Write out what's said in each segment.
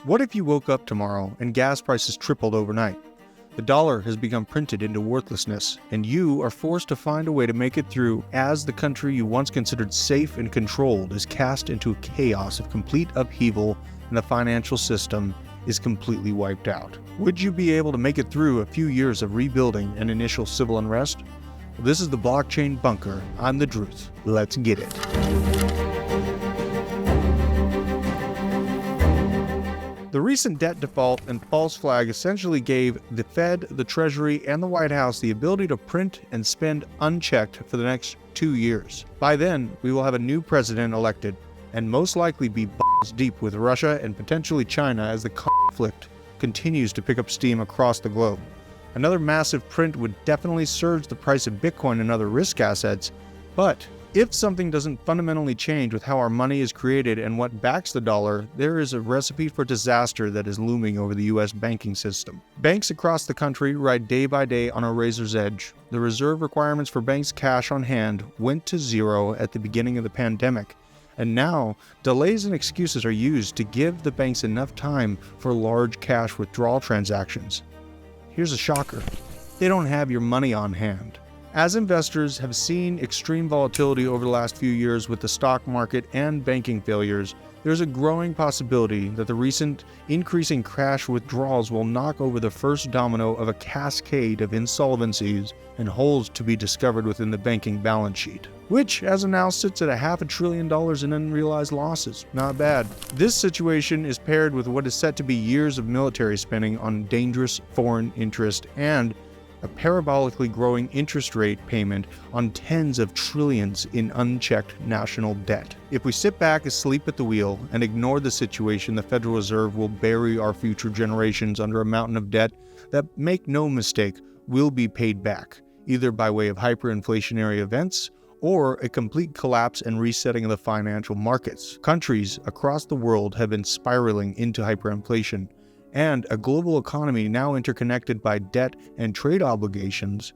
What if you woke up tomorrow and gas prices tripled overnight? The dollar has become printed into worthlessness, and you are forced to find a way to make it through as the country you once considered safe and controlled is cast into a chaos of complete upheaval and the financial system is completely wiped out. Would you be able to make it through a few years of rebuilding and initial civil unrest? Well, this is the Blockchain Bunker. I'm the Drewth. Let's get it. The recent debt default and false flag essentially gave the Fed, the Treasury, and the White House the ability to print and spend unchecked for the next 2 years. By then, we will have a new president elected and most likely be balls deep with Russia and potentially China as the conflict continues to pick up steam across the globe. Another massive print would definitely surge the price of Bitcoin and other risk assets, but if something doesn't fundamentally change with how our money is created and what backs the dollar, there is a recipe for disaster that is looming over the U.S. banking system. Banks across the country ride day by day on a razor's edge. The reserve requirements for banks' cash on hand went to zero at the beginning of the pandemic, and now delays and excuses are used to give the banks enough time for large cash withdrawal transactions. Here's a shocker: they don't have your money on hand. As investors have seen extreme volatility over the last few years with the stock market and banking failures, there's a growing possibility that the recent increasing cash withdrawals will knock over the first domino of a cascade of insolvencies and holes to be discovered within the banking balance sheet, which as of now sits at $500 billion in unrealized losses. Not bad. This situation is paired with what is set to be years of military spending on dangerous foreign interest and a parabolically growing interest rate payment on tens of trillions in unchecked national debt. If we sit back asleep at the wheel and ignore the situation, the Federal Reserve will bury our future generations under a mountain of debt that, make no mistake, will be paid back, either by way of hyperinflationary events or a complete collapse and resetting of the financial markets. Countries across the world have been spiraling into hyperinflation, and a global economy now interconnected by debt and trade obligations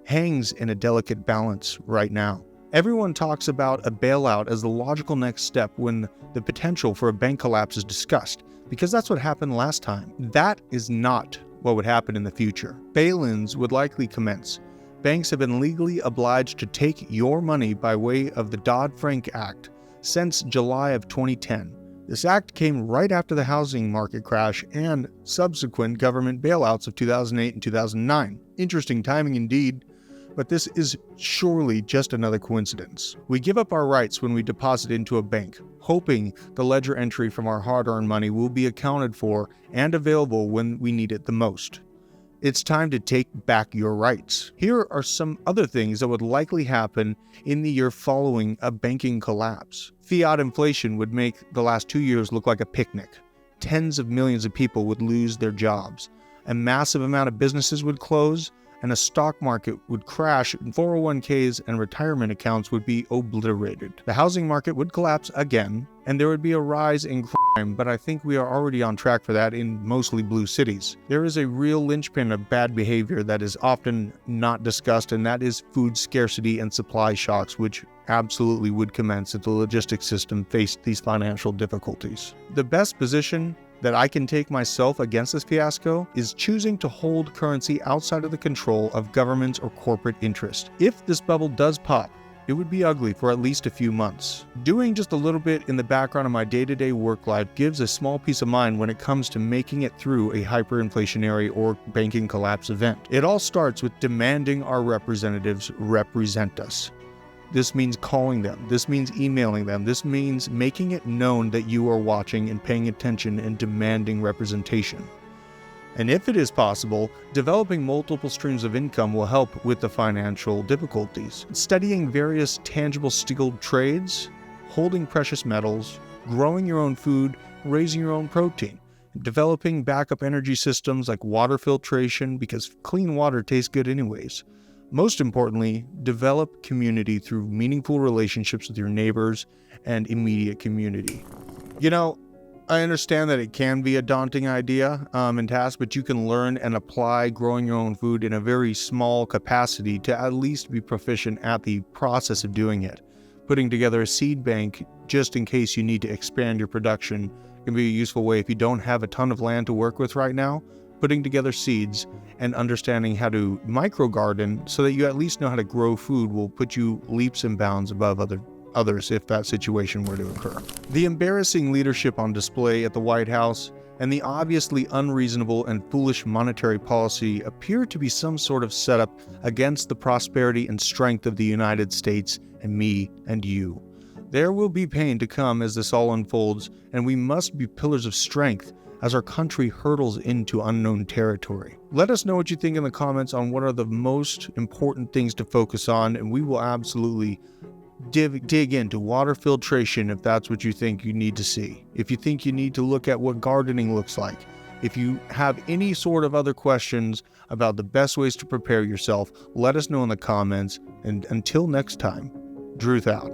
hangs in a delicate balance right now. Everyone talks about a bailout as the logical next step when the potential for a bank collapse is discussed, because that's what happened last time. That is not what would happen in the future. Bail-ins would likely commence. Banks have been legally obliged to take your money by way of the Dodd-Frank Act since July of 2010. This act came right after the housing market crash and subsequent government bailouts of 2008 and 2009. Interesting timing indeed, but this is surely just another coincidence. We give up our rights when we deposit into a bank, hoping the ledger entry from our hard-earned money will be accounted for and available when we need it the most. It's time to take back your rights. Here are some other things that would likely happen in the year following a banking collapse. Fiat inflation would make the last 2 years look like a picnic. Tens of millions of people would lose their jobs. A massive amount of businesses would close, and a stock market would crash, and 401ks and retirement accounts would be obliterated. The housing market would collapse again, and there would be a rise in crime, but I think we are already on track for that in mostly blue cities. There is a real linchpin of bad behavior that is often not discussed, and that is food scarcity and supply shocks, which absolutely would commence if the logistics system faced these financial difficulties. The best position that I can take myself against this fiasco is choosing to hold currency outside of the control of governments or corporate interest. If this bubble does pop, it would be ugly for at least a few months. Doing just a little bit in the background of my day-to-day work life gives a small peace of mind when it comes to making it through a hyperinflationary or banking collapse event. It all starts with demanding our representatives represent us. This means calling them. This means emailing them. This means making it known that you are watching and paying attention and demanding representation. And if it is possible, developing multiple streams of income will help with the financial difficulties. Studying various tangible skilled trades, holding precious metals, growing your own food, raising your own protein, developing backup energy systems like water filtration because clean water tastes good anyways. Most importantly, develop community through meaningful relationships with your neighbors and immediate community. I understand that it can be a daunting idea and task, but you can learn and apply growing your own food in a very small capacity to at least be proficient at the process of doing it. Putting together a seed bank just in case you need to expand your production can be a useful way if you don't have a ton of land to work with right now. Putting together seeds and understanding how to micro garden so that you at least know how to grow food will put you leaps and bounds above others if that situation were to occur. The embarrassing leadership on display at the White House and the obviously unreasonable and foolish monetary policy appear to be some sort of setup against the prosperity and strength of the United States and me and you. There will be pain to come as this all unfolds, and we must be pillars of strength as our country hurtles into unknown territory. Let us know what you think in the comments on what are the most important things to focus on, and we will absolutely dig into water filtration if that's what you think you need to see. If you think you need to look at what gardening looks like. If you have any sort of other questions about the best ways to prepare yourself, let us know in the comments. And until next time, Drewth out.